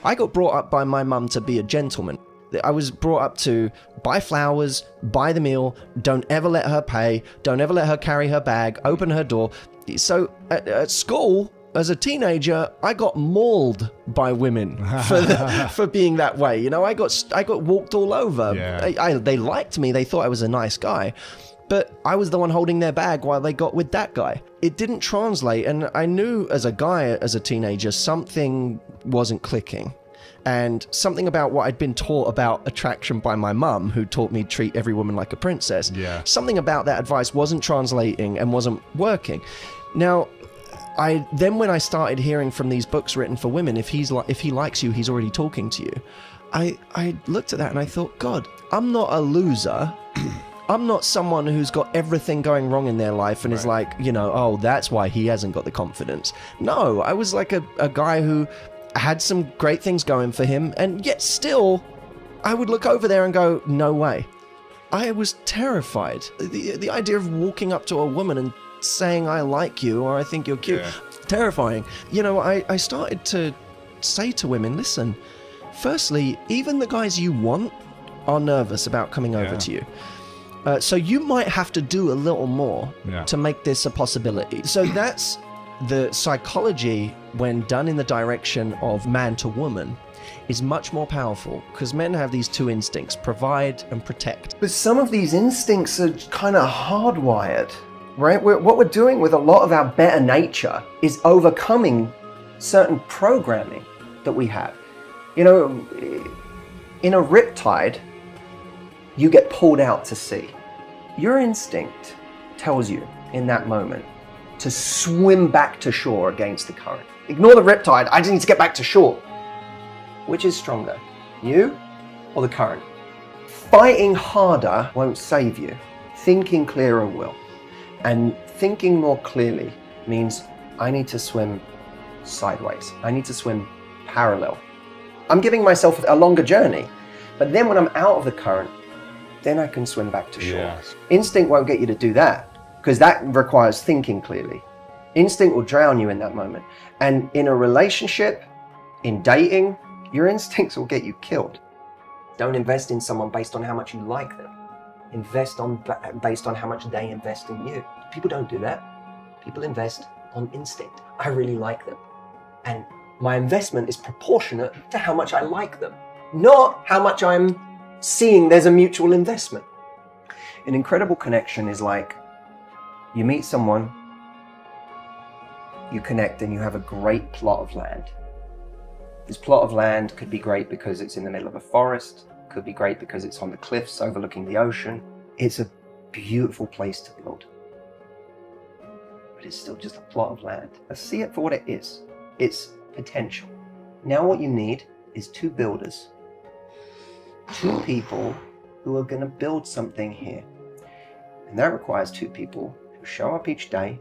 I got brought up by my mum to be a gentleman. I was brought up to buy flowers, buy the meal, don't ever let her pay, don't ever let her carry her bag, open her door. So at school, as a teenager, I got mauled by women for being that way. You know, I got walked all over. Yeah. They liked me. They thought I was a nice guy. But I was the one holding their bag while they got with that guy. It didn't translate. And I knew as a guy, as a teenager, something wasn't clicking. And something about what I'd been taught about attraction by my mum, who taught me to treat every woman like a princess. Yeah. Something about that advice wasn't translating and wasn't working. Now, when I started hearing from these books written for women, if he likes you, he's already talking to you. I looked at that and I thought, God, I'm not a loser. I'm not someone who's got everything going wrong in their life and is like, you know, oh, that's why he hasn't got the confidence. No, I was like a guy who had some great things going for him, and yet still, I would look over there and go, no way. I was terrified. The idea of walking up to a woman and saying, I like you, or I think you're cute, terrifying. You know, I started to say to women, listen, firstly, even the guys you want are nervous about coming over to you. So you might have to do a little more to make this a possibility. So that's the psychology, when done in the direction of man to woman, is much more powerful, because men have these two instincts, provide and protect. But some of these instincts are kind of hardwired, right? What we're doing with a lot of our better nature is overcoming certain programming that we have. You know, in a riptide, you get pulled out to sea. Your instinct tells you in that moment to swim back to shore against the current. Ignore the riptide, I just need to get back to shore. Which is stronger, you or the current? Fighting harder won't save you. Thinking clearer will. And thinking more clearly means I need to swim sideways. I need to swim parallel. I'm giving myself a longer journey, but then when I'm out of the current, then I can swim back to shore. Yes. Instinct won't get you to do that, because that requires thinking clearly. Instinct will drown you in that moment. And in a relationship, in dating, your instincts will get you killed. Don't invest in someone based on how much you like them. Invest based on how much they invest in you. People don't do that. People invest on instinct. I really like them. And my investment is proportionate to how much I like them, not how much I'm seeing there's a mutual investment. An incredible connection is like, you meet someone, you connect, and you have a great plot of land. This plot of land could be great because it's in the middle of a forest, could be great because it's on the cliffs overlooking the ocean. It's a beautiful place to build. But it's still just a plot of land. Let's see it for what it is. It's potential. Now what you need is two builders. Two people who are going to build something here. And that requires two people who show up each day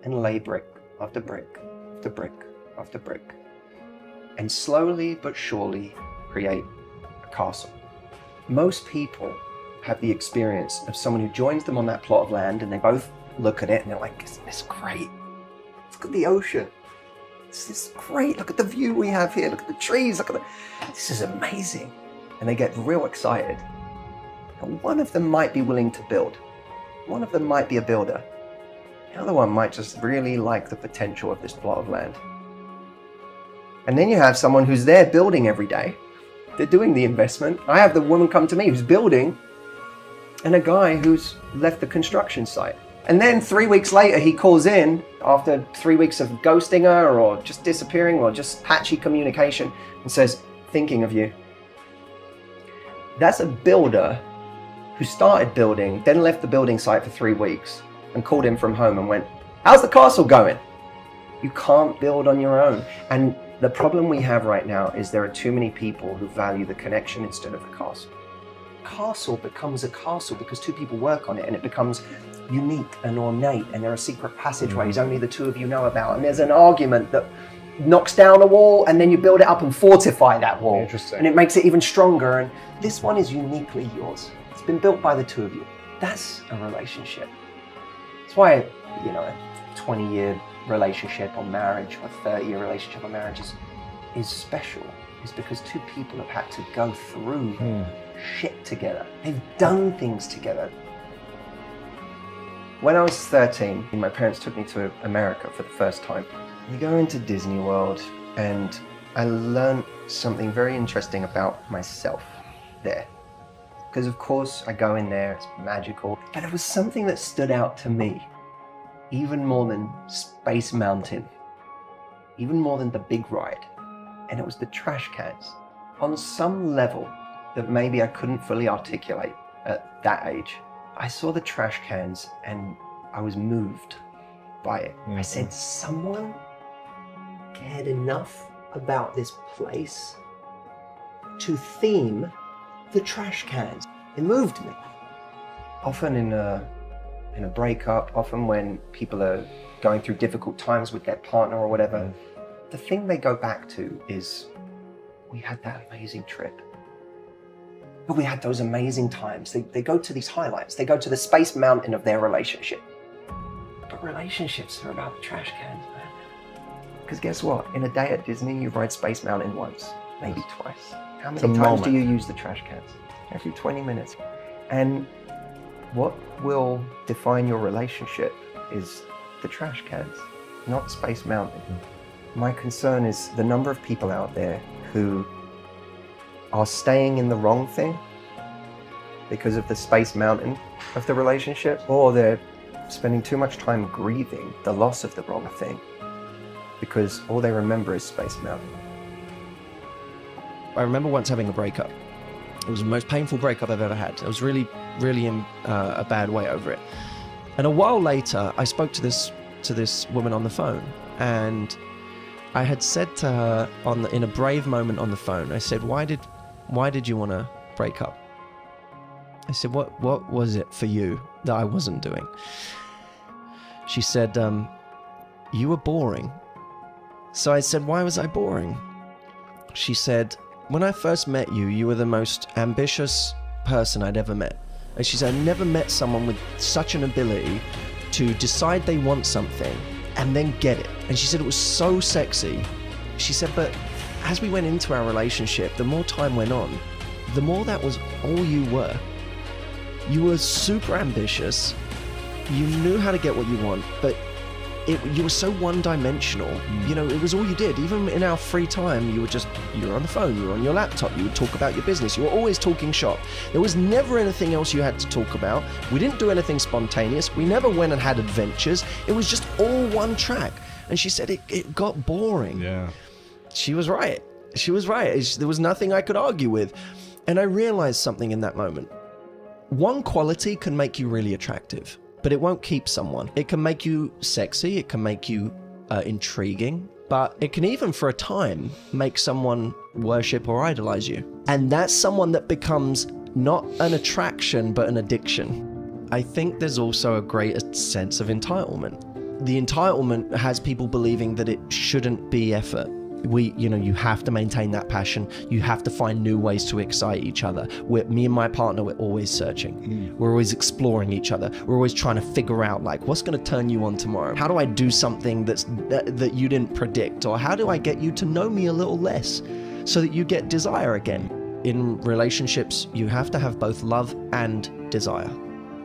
and lay brick after brick after brick after brick, and slowly but surely create a castle. Most people have the experience of someone who joins them on that plot of land, and they both look at it and they're like, isn't this great? Look at the ocean. This is great. Look at the view we have here. Look at the trees. This is amazing. And they get real excited. And one of them might be willing to build. One of them might be a builder. The other one might just really like the potential of this plot of land. And then you have someone who's there building every day. They're doing the investment. I have the woman come to me who's building, and a guy who's left the construction site. And then 3 weeks later, he calls in after 3 weeks of ghosting her or just disappearing or just patchy communication and says, thinking of you. That's a builder who started building, then left the building site for 3 weeks and called him from home and went, how's the castle going? You can't build on your own. And the problem we have right now is there are too many people who value the connection instead of the castle. Castle becomes a castle because two people work on it, and it becomes unique and ornate, and there are secret passageways only the two of you know about, and there's an argument that knocks down a wall and then you build it up and fortify that wall. Interesting. And it makes it even stronger, and this one is uniquely yours. It's been built by the two of you. That's a relationship. That's why, you know, a 20-year relationship or marriage or 30-year relationship or marriage is special. is because two people have had to go through shit together. They've done things together. When I was 13, my parents took me to America for the first time. We go into Disney World and I learned something very interesting about myself there. Because of course I go in there, it's magical, but it was something that stood out to me, even more than Space Mountain, even more than the big ride, and it was the trash cans. On some level that maybe I couldn't fully articulate at that age, I saw the trash cans and I was moved by it. I said, someone cared enough about this place to theme the trash cans. It moved me. Often in a breakup, often when people are going through difficult times with their partner or whatever, the thing they go back to is, we had that amazing trip. But we had those amazing times. They go to these highlights. They go to the Space Mountain of their relationship. But relationships are about the trash cans, man. Because guess what? In a day at Disney, you ride Space Mountain once, maybe twice. How many times do you use the trash cans? Every 20 minutes. And what will define your relationship is the trash cans, not Space Mountain. My concern is the number of people out there who are staying in the wrong thing because of the Space Mountain of the relationship, or they're spending too much time grieving the loss of the wrong thing because all they remember is Space Mountain. I remember once having a breakup. It was the most painful breakup I've ever had. I was really in a bad way over it. And a while later, I spoke to this woman on the phone, and I had said to her in a brave moment on the phone, I said, why did you want to break up? I said, what was it for you that I wasn't doing? She said, you were boring. So I said, why was I boring? She said, when I first met you, you were the most ambitious person I'd ever met. And she said, I never met someone with such an ability to decide they want something and then get it. And she said it was so sexy. She said, but as we went into our relationship, the more time went on, the more that was all you were. You were super ambitious. You knew how to get what you want, but you were so one-dimensional. You know, it was all you did. Even in our free time, you were on the phone, you were on your laptop, you would talk about your business, you were always talking shop. There was never anything else you had to talk about. We didn't do anything spontaneous. We never went and had adventures. It was just all one track. And she said it got boring. Yeah. She was right. She was right. There was nothing I could argue with. And I realized something in that moment. One quality can make you really attractive, but it won't keep someone. It can make you sexy, it can make you intriguing, but it can even for a time make someone worship or idolize you. And that's someone that becomes not an attraction, but an addiction. I think there's also a greater sense of entitlement. The entitlement has people believing that it shouldn't be effort. You have to maintain that passion. You have to find new ways to excite each other. Me and my partner, we're always searching. We're always exploring each other. We're always trying to figure out, like, what's going to turn you on tomorrow? How do I do something that you didn't predict? Or how do I get you to know me a little less so that you get desire again? In relationships, you have to have both love and desire.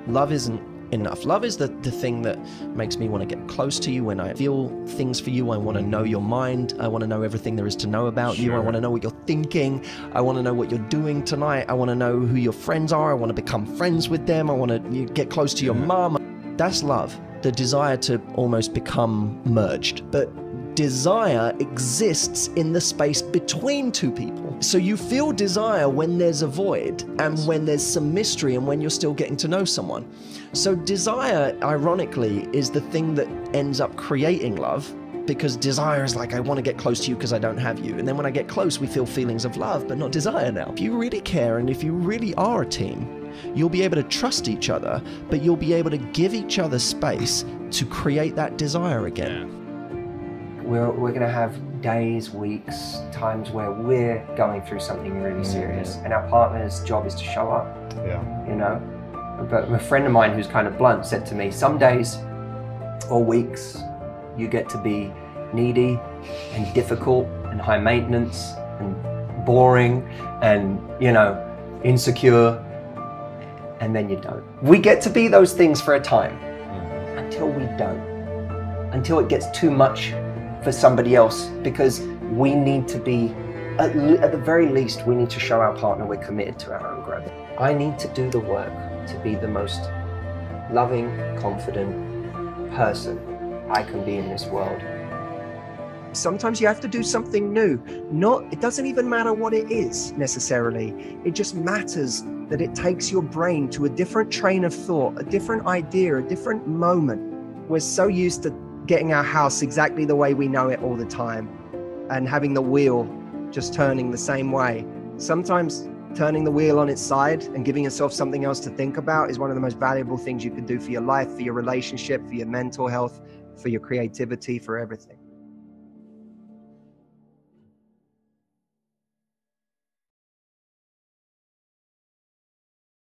Love isn't enough. Love is the thing that makes me want to get close to you. When I feel things for you, I want to know your mind. I want to know everything there is to know about you. I want to know what you're thinking. I want to know what you're doing tonight. I want to know who your friends are. I want to become friends with them. I want to get close to your mom. That's love. The desire to almost become merged. But desire exists in the space between two people. So you feel desire when there's a void and when there's some mystery and when you're still getting to know someone. So desire, ironically, is the thing that ends up creating love, because desire is like, I want to get close to you because I don't have you. And then when I get close, we feel feelings of love, but not desire now. If you really care and if you really are a team, you'll be able to trust each other, but you'll be able to give each other space to create that desire again. We're going to have days, weeks, times where we're going through something really serious, and our partner's job is to show up. You know? But a friend of mine who's kind of blunt said to me, some days or weeks you get to be needy and difficult and high maintenance and boring and, you know, insecure, and then you don't. We get to be those things for a time until we don't, until it gets too much for somebody else, because we need to be, at the very least, we need to show our partner we're committed to our own growth. I need to do the work to be the most loving, confident person I can be in this world. Sometimes you have to do something new. It doesn't even matter what it is necessarily. It just matters that it takes your brain to a different train of thought, a different idea, a different moment. We're so used to getting our house exactly the way we know it all the time and having the wheel just turning the same way. Sometimes turning the wheel on its side and giving yourself something else to think about is one of the most valuable things you could do for your life, for your relationship, for your mental health, for your creativity, for everything.